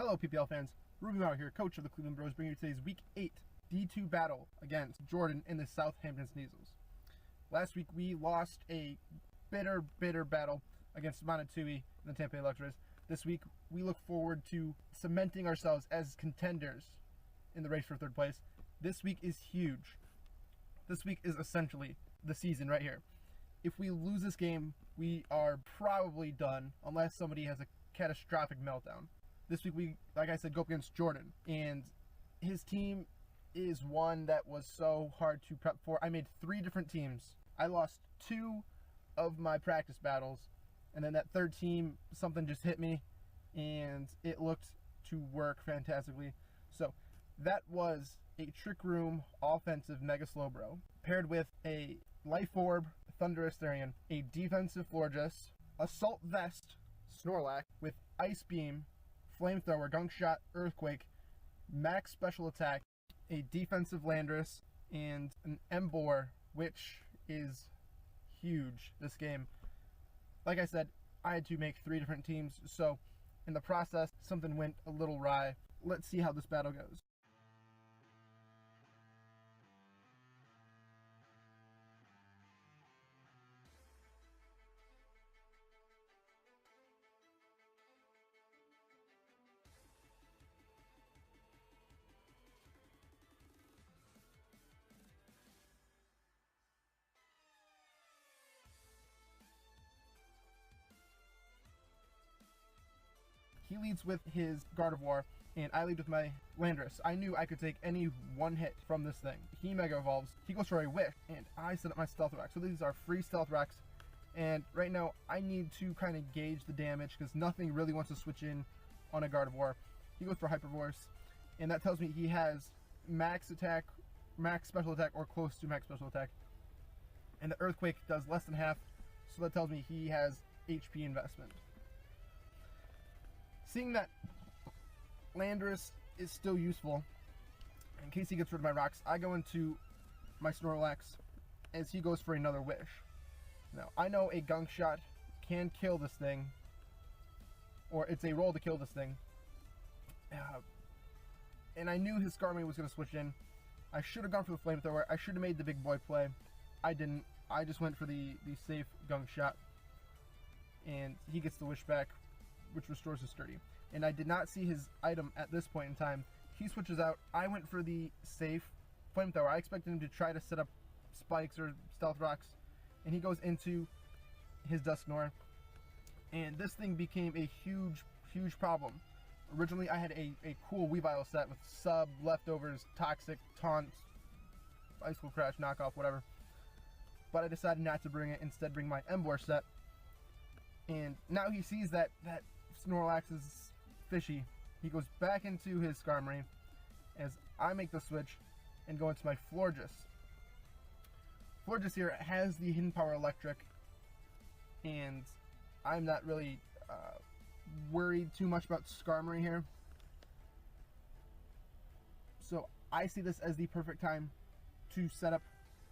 Hello PPL fans, Ruby Mauer here, coach of the Cleveland Bros, bringing you today's Week 8 D2 battle against Jordan in the Southampton Sneasels. Last week we lost a bitter battle against Montevideo in the Tampa Bay Electors. This week we look forward to cementing ourselves as contenders in the race for third place. This week is huge. This week is essentially the season right here. If we lose this game, we are probably done unless somebody has a catastrophic meltdown. This week we, like I said, go up against Jordan, and his team is one that was so hard to prep for. I made 3 different teams. I lost 2 of my practice battles, and then that third team, something just hit me, and it looked to work fantastically. So that was a Trick Room offensive Mega Slowbro, paired with a Life Orb Thunderous Therian, a defensive Florges, Assault Vest Snorlax with Ice Beam, Flamethrower, Gunk Shot, Earthquake, Max Special Attack, a defensive Landorus, and an Emboar, which is huge this game. Like I said, I had to make 3 different teams, so in the process, something went a little awry. Let's see how this battle goes. He leads with his Gardevoir, and I lead with my Landorus. I knew I could take any one hit from this thing. He Mega Evolves, he goes for a Wish, and I set up my Stealth Rock. So these are free Stealth Rocks, and right now I need to kind of gauge the damage because nothing really wants to switch in on a Gardevoir. He goes for Hyper Voice, and that tells me he has max attack, max special attack, or close to max special attack. And the Earthquake does less than half, so that tells me he has HP investment. Seeing that Landorus is still useful, in case he gets rid of my rocks, I go into my Snorlax as he goes for another Wish. Now, I know a Gunk Shot can kill this thing, or it's a roll to kill this thing. And I knew his Skarmory was going to switch in. I should have gone for the Flamethrower. I should have made the big boy play. I didn't. I just went for the safe Gunk Shot. And he gets the Wish back, which restores his Sturdy. And I did not see his item at this point in time. He switches out. I went for the safe Flamethrower. I expected him to try to set up spikes or stealth rocks, and he goes into his Dusknoir. And this thing became a huge problem. Originally, I had a cool Weavile set with sub, leftovers, toxic, taunt, Icicle Crash, knockoff, whatever. But I decided not to bring it, instead bring my Emboar set. And now he sees that Snorlax is fishy. He goes back into his Skarmory as I make the switch and go into my Florges. Florges here has the Hidden Power Electric, and I'm not really worried too much about Skarmory here. So I see this as the perfect time to set up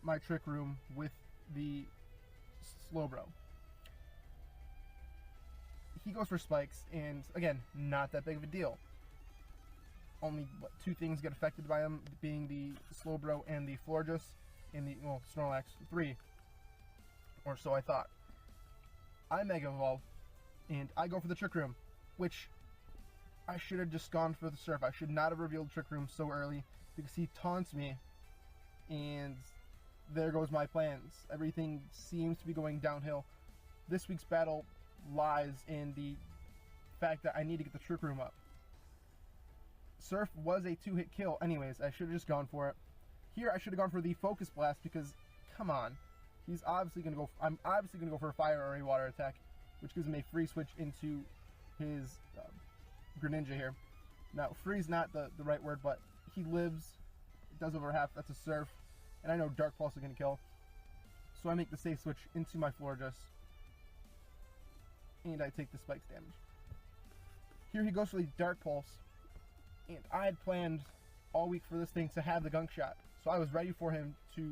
my Trick Room with the Slowbro. He goes for spikes, and again, not that big of a deal. Only 2 things get affected by him, being the Slowbro and the Florges, and the, well, Snorlax 3, or so I thought. I Mega Evolve, and I go for the Trick Room, which I should have just gone for the Surf. I should not have revealed Trick Room so early, because he taunts me, and there goes my plans. Everything seems to be going downhill. This week's battle lies in the fact that I need to get the Trick Room up. Surf was a 2-hit kill anyways. I should have just gone for it. Here I should have gone for the Focus Blast because, come on, he's obviously going to go, I'm obviously going to go for a Fire or a Water attack, which gives him a free switch into his Greninja here. Now, free's not the right word, but he lives, it does over half, that's a Surf, and I know Dark Pulse is going to kill. So I make the safe switch into my Florges, and I take the spikes damage. Here he goes for the Dark Pulse, and I had planned all week for this thing to have the Gunk Shot, so I was ready for him to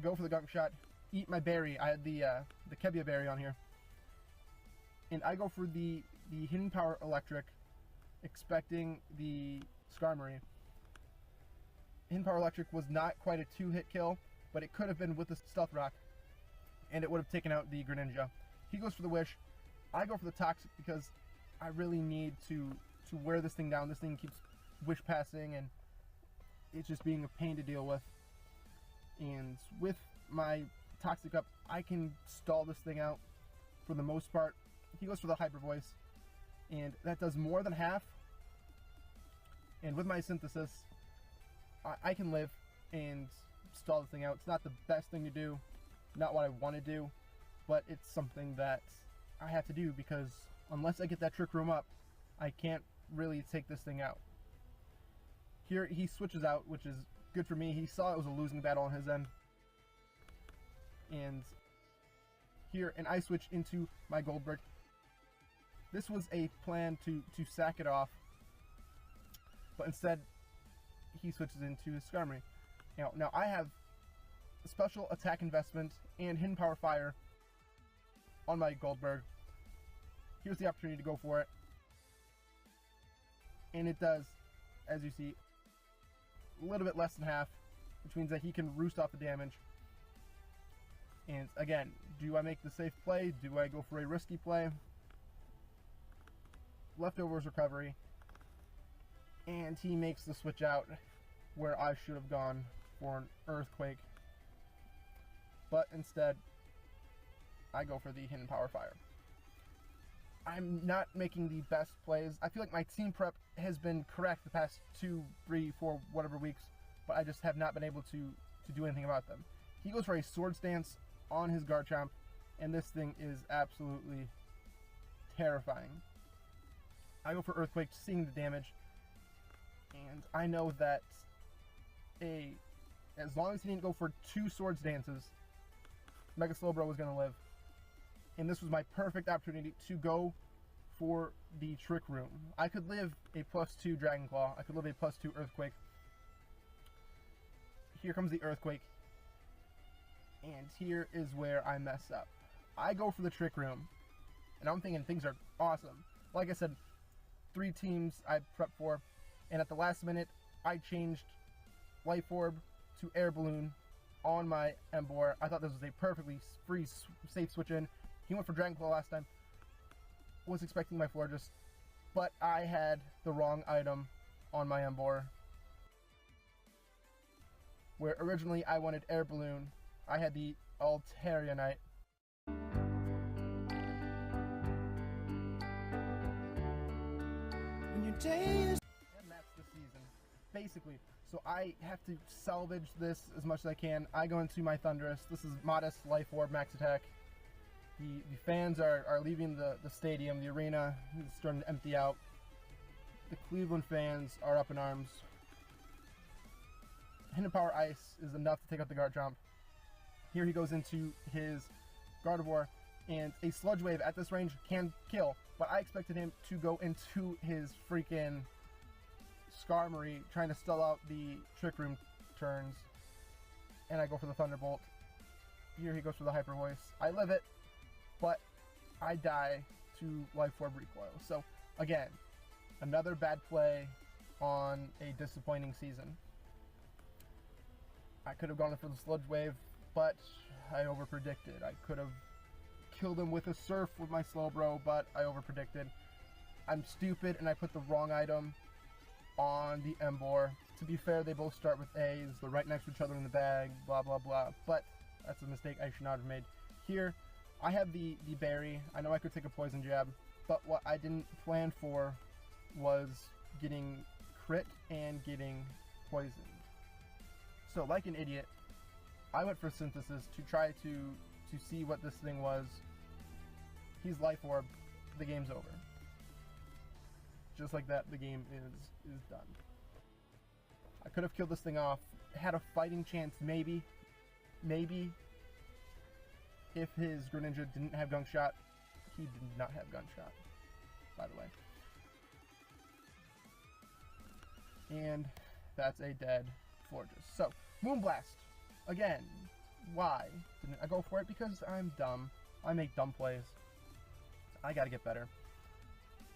go for the Gunk Shot, eat my berry. I had the Kebia berry on here, and I go for the Hidden Power Electric expecting the Skarmory. Hidden Power Electric was not quite a 2-hit kill, but it could have been with the Stealth Rock, and it would have taken out the Greninja. He goes for the Wish. I go for the Toxic because I really need to wear this thing down. This thing keeps Wish passing, and it's just being a pain to deal with. And with my Toxic up, I can stall this thing out for the most part. He goes for the Hyper Voice, and that does more than half. And with my Synthesis, I can live and stall this thing out. It's not the best thing to do, not what I want to do, but it's something that I have to do because unless I get that Trick Room up, I can't really take this thing out. Here he switches out, which is good for me. He saw it was a losing battle on his end. And here an Ice Switch into my Goldberg. This was a plan to sack it off, but instead he switches into his Skarmory. Now I have special attack investment and Hidden Power Fire on my Goldberg. Here's the opportunity to go for it. And it does, as you see, a little bit less than half, which means that he can roost off the damage. And again, do I make the safe play? Do I go for a risky play? Leftovers recovery. And he makes the switch out where I should have gone for an Earthquake. But instead, I go for the Hidden Power Fire. I'm not making the best plays. I feel like my team prep has been correct the past 2, 3, 4, whatever weeks, but I just have not been able to do anything about them. He goes for a Swords Dance on his Garchomp, and this thing is absolutely terrifying. I go for Earthquake, seeing the damage, and I know that as long as he didn't go for 2 Swords Dances, Mega Slowbro was going to live. And this was my perfect opportunity to go for the Trick Room. I could live a +2 Dragon Claw. I could live a +2 Earthquake. Here comes the Earthquake. And here is where I mess up. I go for the Trick Room. And I'm thinking things are awesome. Like I said, 3 teams I prepped for. And at the last minute, I changed Life Orb to Air Balloon on my Emboar. I thought this was a perfectly free, safe switch in. He went for Dragon Claw last time. Was expecting my Florges, but I had the wrong item on my Emboar. Where originally I wanted Air Balloon, I had the Altarianite. And that's the season, basically. So I have to salvage this as much as I can. I go into my Thundurus. This is modest Life Orb Max Attack. The fans are leaving the stadium. The arena is starting to empty out. The Cleveland fans are up in arms. Hidden Power Ice is enough to take out the Garchomp. Here he goes into his Gardevoir, and a Sludge Wave at this range can kill, but I expected him to go into his freaking Skarmory, trying to stall out the Trick Room turns, and I go for the Thunderbolt. Here he goes for the Hyper Voice. I live it, but I die to Life Orb Recoil. So again, another bad play on a disappointing season. I could have gone for the Sludge Wave, but I overpredicted. I could have killed him with a Surf with my Slowbro, but I overpredicted. I'm stupid and I put the wrong item on the Emboar. To be fair, they both start with A's. They're right next to each other in the bag, blah, blah, blah. But that's a mistake I should not have made. Here, I have the berry. I know I could take a Poison Jab, but what I didn't plan for was getting crit and getting poisoned. So, like an idiot, I went for Synthesis to try to see what this thing was. He's Life Orb. The game's over. Just like that, the game is done. I could have killed this thing off. Had a fighting chance, maybe, if his Greninja didn't have Gunk Shot. He did not have Gunk Shot, by the way. And that's a dead Florges. So, Moonblast. Again, why didn't I go for it? Because I'm dumb. I make dumb plays. I gotta get better.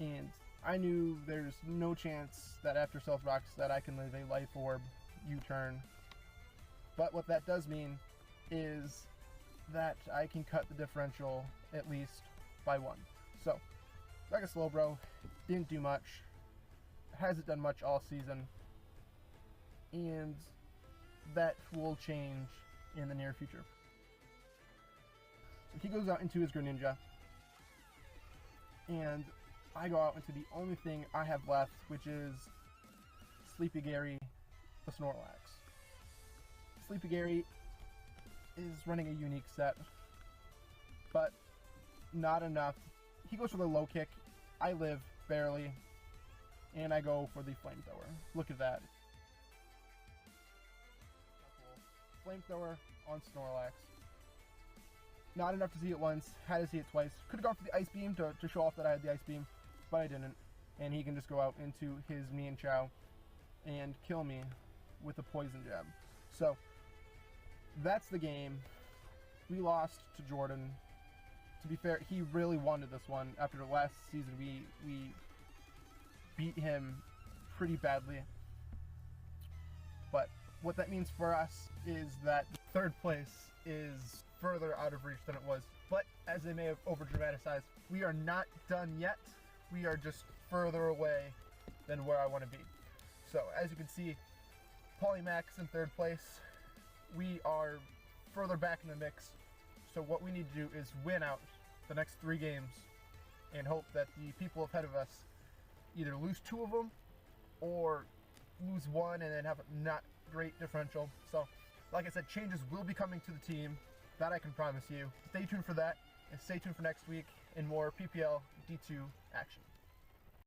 And I knew there's no chance that after Stealth Rocks that I can live a Life Orb U-turn. But what that does mean is that I can cut the differential at least by 1. So, like a Slowbro, didn't do much, hasn't done much all season, and that will change in the near future. So he goes out into his Greninja, and I go out into the only thing I have left, which is Sleepy Gary, the Snorlax. Sleepy Gary is running a unique set, but not enough. He goes for the low kick, I live barely, and I go for the Flamethrower. Look at that. Flamethrower on Snorlax. Not enough to see it once, had to see it twice. Could have gone for the Ice Beam to show off that I had the Ice Beam, but I didn't. And he can just go out into his Mean Chow and kill me with a Poison Jab. So, that's the game. We lost to Jordan. To be fair, he really wanted this one. After the last season, we beat him pretty badly. But what that means for us is that 3rd place is further out of reach than it was. But as they may have over-dramatized, we are not done yet. We are just further away than where I want to be. So as you can see, Polymax in 3rd place. We are further back in the mix. So what we need to do is win out the next 3 games and hope that the people ahead of us either lose 2 of them or lose 1 and then have a not great differential. So, like I said, changes will be coming to the team. That I can promise you. Stay tuned for that, and stay tuned for next week and more PPL D2 action.